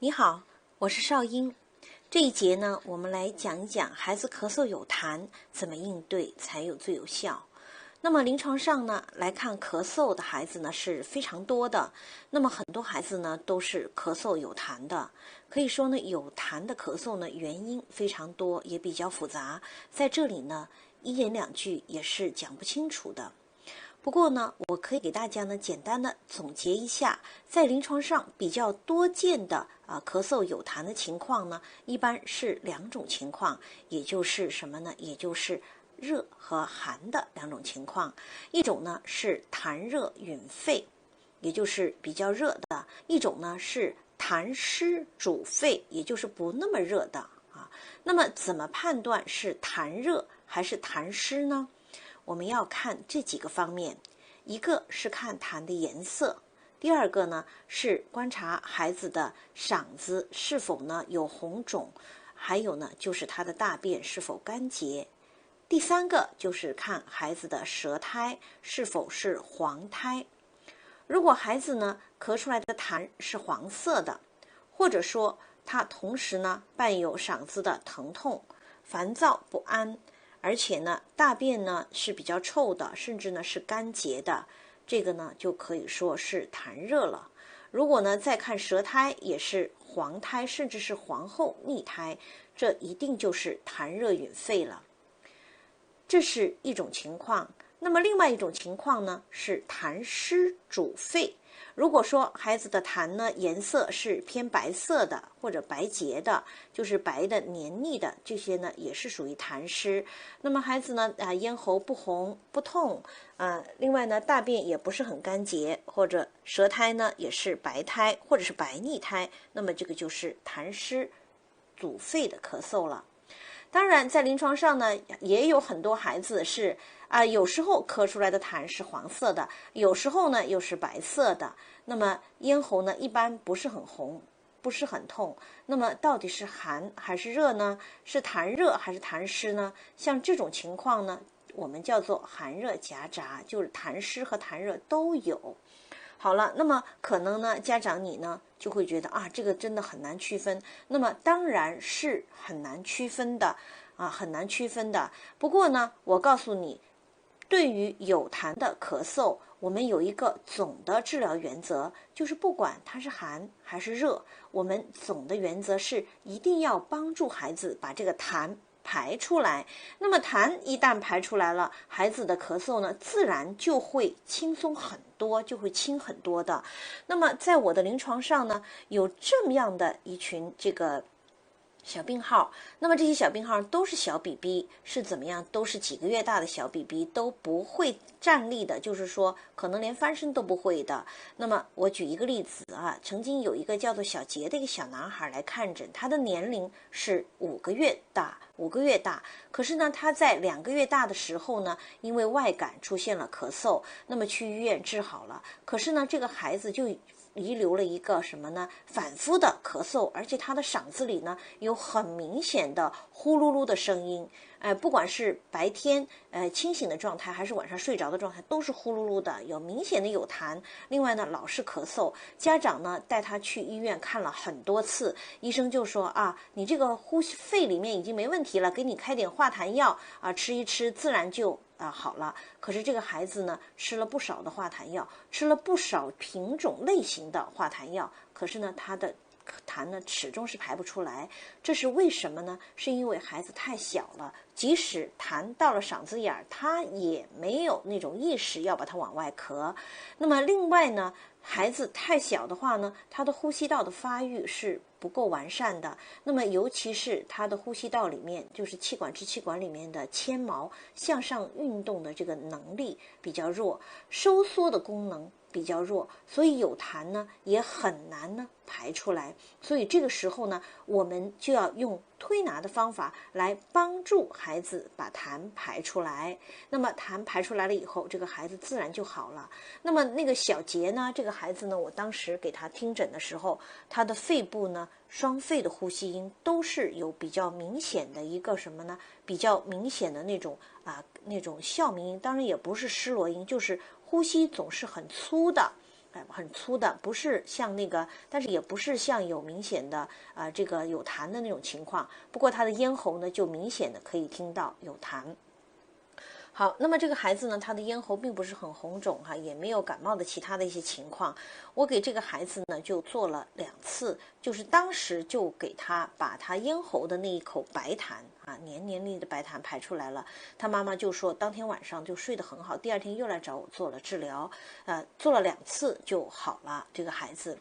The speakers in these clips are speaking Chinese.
你好，我是邵英。这一节呢，我们来讲一讲孩子咳嗽有痰怎么应对才有最有效。那么临床上呢来看咳嗽的孩子呢是非常多的，那么很多孩子呢都是咳嗽有痰的。可以说呢有痰的咳嗽呢原因非常多，也比较复杂，在这里呢一言两句也是讲不清楚的。不过呢，我可以给大家呢简单的总结一下，在临床上比较多见的咳嗽有痰的情况呢，一般是两种情况，也就是什么呢？也就是热和寒的两种情况。一种呢是痰热吮肺，也就是比较热的；一种呢是痰湿主肺，也就是不那么热的啊。那么怎么判断是痰热还是痰湿呢？我们要看这几个方面，一个是看痰的颜色，第二个呢是观察孩子的嗓子是否呢有红肿，还有呢就是他的大便是否干结，第三个就是看孩子的舌苔是否是黄苔。如果孩子呢咳出来的痰是黄色的，或者说他同时呢伴有嗓子的疼痛、烦躁不安，而且呢大便呢是比较臭的，甚至呢是干结的，这个呢就可以说是痰热了。如果呢再看舌苔也是黄苔，甚至是黄厚腻苔，这一定就是痰热吮肺了。这是一种情况。那么另外一种情况呢是痰湿主肺。如果说孩子的痰呢颜色是偏白色的或者白结的，就是白的黏腻的，这些呢也是属于痰湿。那么孩子呢咽喉不红不痛，另外呢大便也不是很干结，或者舌苔呢也是白苔或者是白腻苔，那么这个就是痰湿主肺的咳嗽了。当然在临床上呢也有很多孩子是有时候咳出来的痰是黄色的，有时候呢又是白色的，那么咽喉呢一般不是很红，不是很痛，那么到底是寒还是热呢？是痰热还是痰湿呢？像这种情况呢我们叫做寒热夹杂，就是痰湿和痰热都有。好了，那么可能呢家长你呢就会觉得这个真的很难区分。那么当然是很难区分的很难区分的。不过呢我告诉你，对于有痰的咳嗽，我们有一个总的治疗原则，就是不管它是寒还是热，我们总的原则是一定要帮助孩子把这个痰排出来。那么痰一旦排出来了，孩子的咳嗽呢自然就会轻松很多，就会轻很多的。那么在我的临床上呢有这么样的一群这个小病号，那么这些小病号都是小 BB， 是怎么样？都是几个月大的小 BB， 都不会站立的，就是说可能连翻身都不会的。那么我举一个例子曾经有一个叫做小杰的一个小男孩来看诊，他的年龄是5个月大，可是呢他在2个月大的时候呢，因为外感出现了咳嗽，那么去医院治好了，可是呢这个孩子就遗留了一个什么呢？反复的咳嗽，而且他的嗓子里呢有很明显的呼噜噜的声音，不管是白天清醒的状态，还是晚上睡着的状态，都是呼噜噜的，有明显的有痰。另外呢，老是咳嗽，家长呢带他去医院看了很多次，医生就说你这个呼吸肺里面已经没问题了，给你开点化痰药吃一吃，自然就好了。可是这个孩子呢吃了不少的化痰药，吃了不少品种类型的化痰药，可是呢他的痰呢始终是排不出来。这是为什么呢？是因为孩子太小了，即使痰到了嗓子眼儿，他也没有那种意识要把它往外咳。那么另外呢，孩子太小的话呢，他的呼吸道的发育是不够完善的，那么尤其是他的呼吸道里面，就是气管支气管里面的纤毛向上运动的这个能力比较弱，收缩的功能比较弱，所以有痰呢也很难呢排出来。所以这个时候呢，我们就要用推拿的方法来帮助孩子把痰排出来。那么痰排出来了以后，这个孩子自然就好了。那么那个小杰呢，这个孩子呢，我当时给他听诊的时候，他的肺部呢双肺的呼吸音都是有比较明显的一个什么呢？比较明显的那种那种哮鸣音，当然也不是失螺音，就是呼吸总是很粗的。很粗的，不是像那个，但是也不是像有明显的这个有痰的那种情况。不过他的咽喉呢，就明显的可以听到有痰。好，那么这个孩子呢，他的咽喉并不是很红肿也没有感冒的其他的一些情况。我给这个孩子呢就做了2次，就是当时就给他把他咽喉的那一口白痰黏黏腻的白痰排出来了。他妈妈就说当天晚上就睡得很好，第2天又来找我做了治疗，做了2次就好了这个孩子。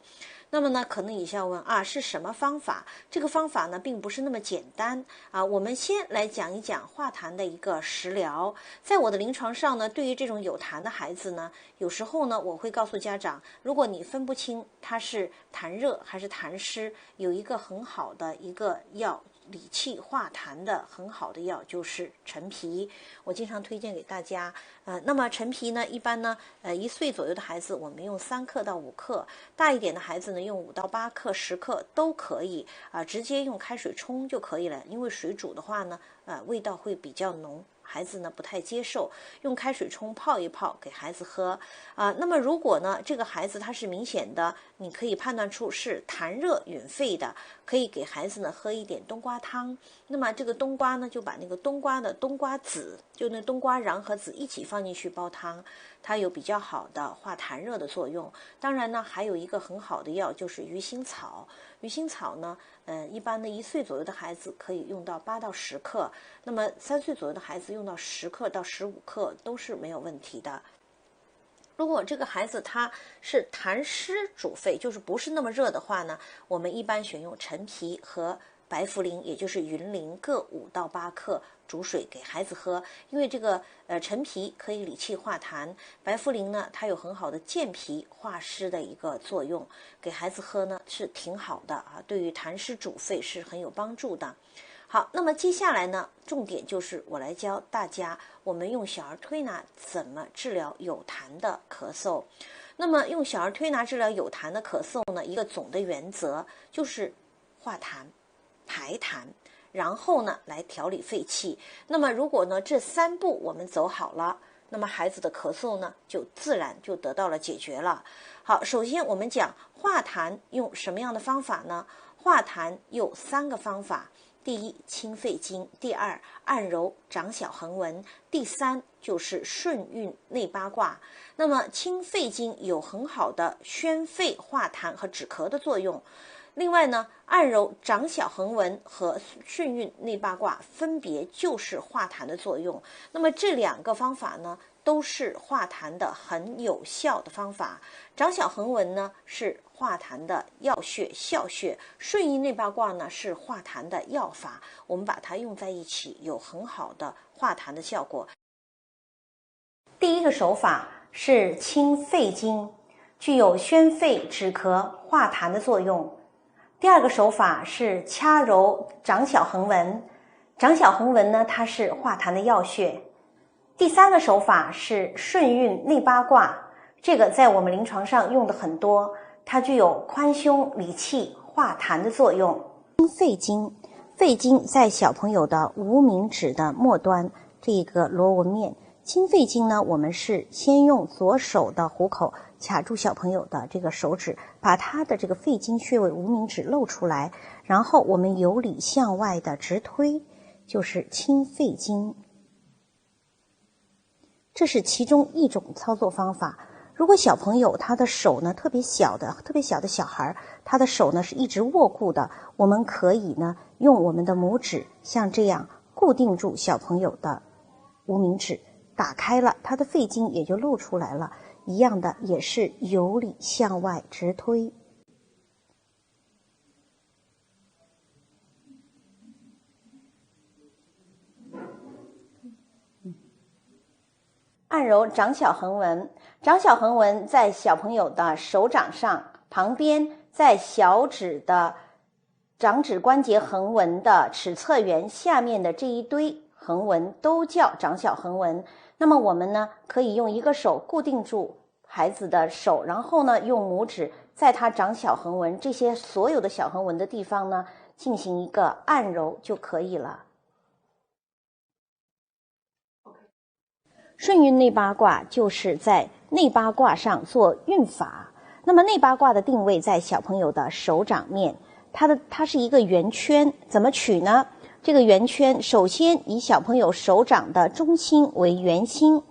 那么呢，可能你要问是什么方法？这个方法呢，并不是那么简单我们先来讲一讲化痰的一个食疗。在我的临床上呢，对于这种有痰的孩子呢，有时候呢，我会告诉家长，如果你分不清他是痰热还是痰湿，有一个很好的一个药，理气化痰的很好的药就是陈皮，我经常推荐给大家。那么陈皮呢，一般呢，1岁左右的孩子我们用3克到5克，大一点的孩子呢用5到8克、10克都可以直接用开水冲就可以了，因为水煮的话呢，味道会比较浓。孩子呢不太接受，用开水冲泡一泡给孩子喝那么如果呢这个孩子他是明显的，你可以判断出是痰热吮肺的，可以给孩子呢喝一点冬瓜汤。那么这个冬瓜呢，就把那个冬瓜的冬瓜籽，就那冬瓜瓤和籽一起放进去煲汤，它有比较好的化痰热的作用。当然呢，还有一个很好的药就是鱼腥草。鱼腥草呢，一般的1岁左右的孩子可以用到8到10克，那么3岁左右的孩子用到10克到15克都是没有问题的。如果这个孩子他是痰湿主肺，就是不是那么热的话呢，我们一般选用陈皮和白茯苓，也就是云苓各5到8克煮水给孩子喝。因为这个陈皮可以理气化痰，白茯苓呢它有很好的健脾化湿的一个作用，给孩子喝呢是挺好的对于痰湿主肺是很有帮助的。好，那么接下来呢，重点就是我来教大家，我们用小儿推拿怎么治疗有痰的咳嗽。那么用小儿推拿治疗有痰的咳嗽呢，一个总的原则就是化痰、排痰，然后呢来调理肺气。那么如果呢这3步我们走好了，那么孩子的咳嗽呢就自然就得到了解决了。好，首先我们讲化痰用什么样的方法呢？化痰有3个方法。第1，清肺经；第2，按揉掌小横纹；第3就是顺运内八卦。那么清肺经有很好的宣肺化痰和止咳的作用。另外呢，按揉掌小横纹和顺运内八卦分别就是化痰的作用。那么这2个方法呢，都是化痰的很有效的方法。掌小横纹呢是化痰的要穴效穴，顺运内八卦呢是化痰的药法，我们把它用在一起，有很好的化痰的效果。第1个手法是清肺经，具有宣肺止咳化痰的作用。第2个手法是掐揉掌小横纹，掌小横纹呢它是化痰的要穴。第3个手法是顺运内八卦，这个在我们临床上用的很多，它具有宽胸理气化痰的作用。肺经，肺经在小朋友的无名指的末端这个螺纹面。清肺经呢，我们是先用左手的虎口卡住小朋友的这个手指，把他的这个肺经穴位无名指露出来，然后我们由里向外的直推，就是清肺经。这是其中一种操作方法。如果小朋友他的手呢特别小的小孩，他的手呢是一直握固的，我们可以呢用我们的拇指像这样固定住小朋友的无名指，打开了，他的肺经也就露出来了。一样的，也是由里向外直推。按揉掌小横纹，掌小横纹在小朋友的手掌上，旁边在小指的掌指关节横纹的尺侧缘下面的这一堆横纹都叫掌小横纹。那么我们呢，可以用一个手固定住孩子的手，然后呢，用拇指在他掌小横纹这些所有的小横纹的地方呢，进行一个按揉就可以了。顺运内八卦就是在内八卦上做运法那么内八卦的定位在小朋友的手掌面，它是一个圆圈，怎么取呢？这个圆圈首先以小朋友手掌的中心为圆心，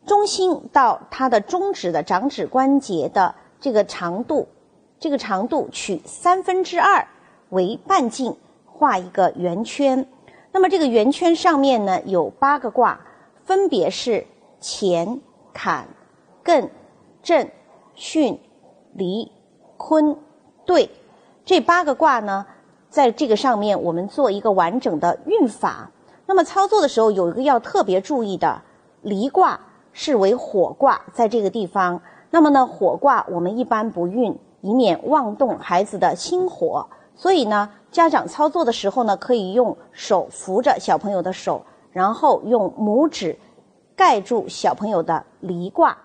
中心到它的中指的掌指关节的这个长度取2/3为半径，画一个圆圈。那么这个圆圈上面呢有8个卦，分别是乾、坎、艮、震、巽、离、坤、兑。这8个卦呢，在这个上面我们做一个完整的运法。那么操作的时候有一个要特别注意的，离卦是为火卦，在这个地方。那么呢，火卦我们一般不运，以免妄动孩子的心火。所以呢，家长操作的时候呢，可以用手扶着小朋友的手，然后用拇指盖住小朋友的离卦。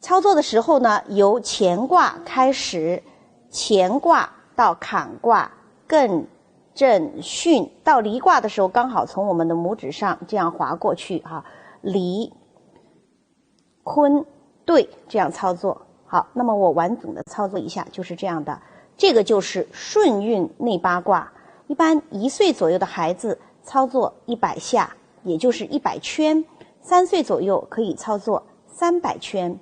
操作的时候呢，由乾卦开始，乾卦到坎卦、艮、震、巽，到离卦的时候，刚好从我们的拇指上这样划过去哈，离、坤、兑，这样操作。好，那么我完整的操作一下，就是这样的。这个就是顺运内八卦。一般1岁左右的孩子操作100下，也就是100圈；3岁左右可以操作300圈。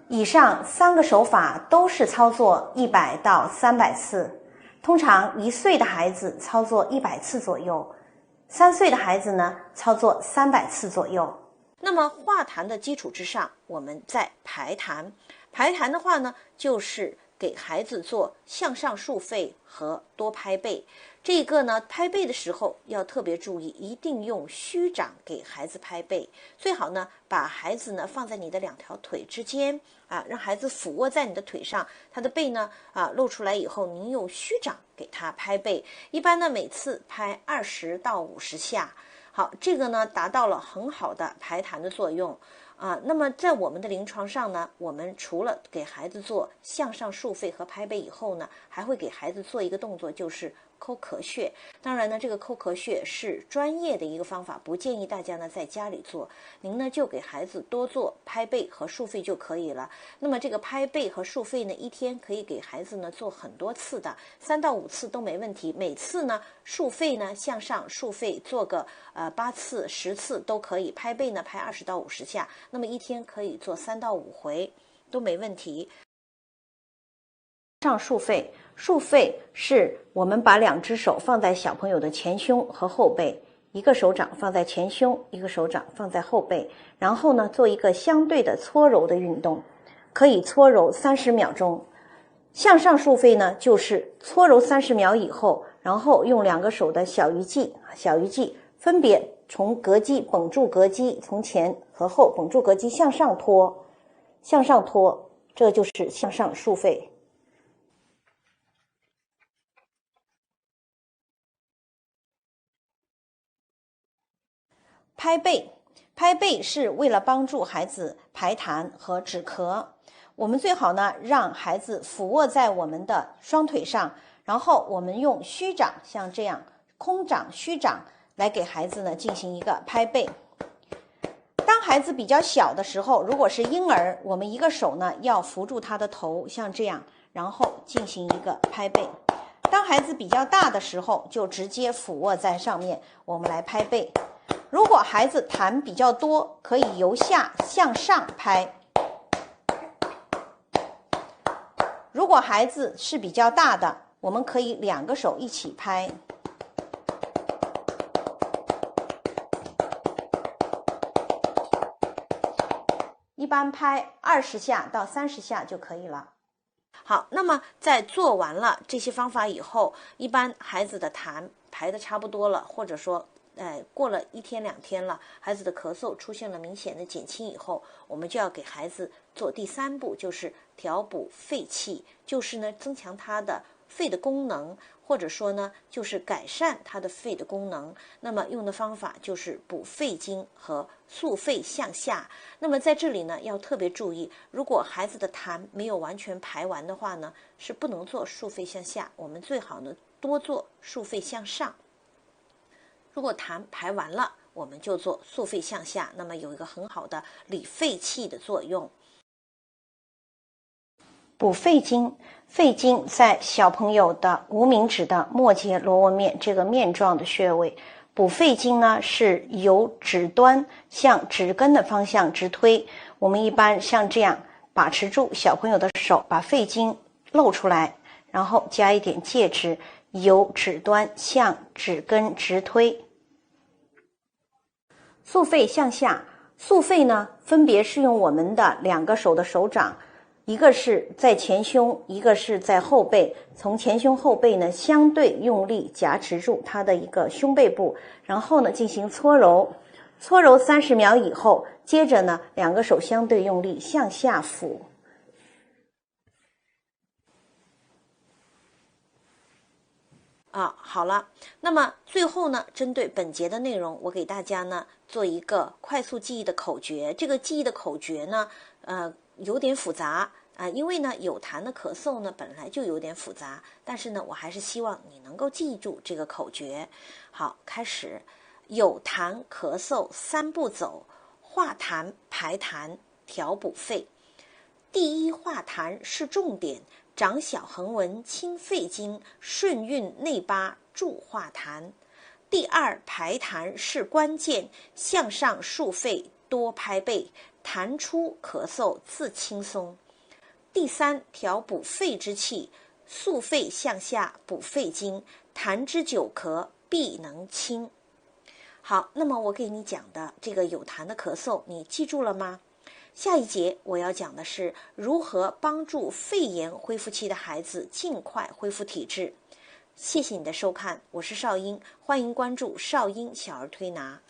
以上3个手法都是操作100到300次。通常1岁的孩子操作100次左右，3岁的孩子呢操作300次左右。那么化痰的基础之上，我们再排痰。排痰的话呢，就是给孩子做向上竖肺和多拍背。这个呢，拍背的时候要特别注意，一定用虚掌给孩子拍背。最好呢，把孩子呢放在你的2条腿之间啊，让孩子俯卧在你的腿上，他的背呢露出来以后，您用虚掌给他拍背。一般呢，每次拍20到50下。好，这个呢达到了很好的排痰的作用。那么在我们的临床上呢，我们除了给孩子做向上竖肺和拍背以后呢，还会给孩子做一个动作，就是抠咳穴。当然呢，这个抠咳穴是专业的一个方法，不建议大家呢在家里做。您呢就给孩子多做拍背和竖肺就可以了。那么这个拍背和竖肺呢，一天可以给孩子呢做很多次的，3到5次都没问题。每次呢竖肺呢向上竖肺做个8次、10次都可以。拍背呢拍20到50下，那么一天可以做3到5回都没问题。上竖肺，竖肺是我们把2只手放在小朋友的前胸和后背，一个手掌放在前胸，一个手掌放在后背，然后呢做一个相对的搓揉的运动，可以搓揉30秒钟。向上竖肺呢，就是搓揉30秒以后，然后用2个手的小鱼际分别从膈肌绷住膈肌，从前和后绷住膈肌向上拖，这就是向上竖肺。拍背是为了帮助孩子排痰和止咳。我们最好呢让孩子俯卧在我们的双腿上，然后我们用虚掌，像这样空掌虚掌来给孩子呢进行一个拍背。当孩子比较小的时候，如果是婴儿，我们一个手呢要扶住他的头，像这样，然后进行一个拍背。当孩子比较大的时候，就直接俯卧在上面，我们来拍背。如果孩子痰比较多，可以由下向上拍。如果孩子是比较大的，我们可以2个手一起拍。一般拍20下到30下就可以了。好，那么在做完了这些方法以后，一般孩子的痰排的差不多了，或者说过了1天2天了，孩子的咳嗽出现了明显的减轻以后，我们就要给孩子做第3步，就是调补肺气，就是呢增强他的肺的功能，或者说呢就是改善他的肺的功能。那么用的方法就是补肺经和肃肺向下。那么在这里呢要特别注意，如果孩子的痰没有完全排完的话呢，是不能做肃肺向下，我们最好呢多做肃肺向上。如果痰排完了，我们就做肃肺向下，那么有一个很好的理肺气的作用。补肺经，肺经在小朋友的无名指的末节螺纹面这个面状的穴位。补肺经呢，是由指端向指根的方向直推。我们一般像这样把持住小朋友的手，把肺经露出来，然后加一点介质，由指端向指根直推。束肺向下，束肺呢，分别是用我们的2个手的手掌，一个是在前胸，一个是在后背，从前胸后背呢相对用力夹持住它的一个胸背部，然后呢进行搓揉，搓揉30秒以后，接着呢2个手相对用力向下抚。好了，那么最后呢，针对本节的内容，我给大家呢做一个快速记忆的口诀。这个记忆的口诀呢，有点复杂因为呢有痰的咳嗽呢本来就有点复杂，但是呢我还是希望你能够记住这个口诀。好，开始。有痰咳嗽3步走，化痰排痰调补肺。第一，化痰是重点，长小横纹清肺经，顺运内八助化痰。第二，排痰是关键，向上束肺多拍背，痰出咳嗽自轻松。第三，调补肺之气，束肺向下补肺经，痰之久咳必能清。好，那么我给你讲的这个有痰的咳嗽，你记住了吗？下一节我要讲的是如何帮助肺炎恢复期的孩子尽快恢复体质。谢谢你的收看，我是邵英，欢迎关注邵英小儿推拿。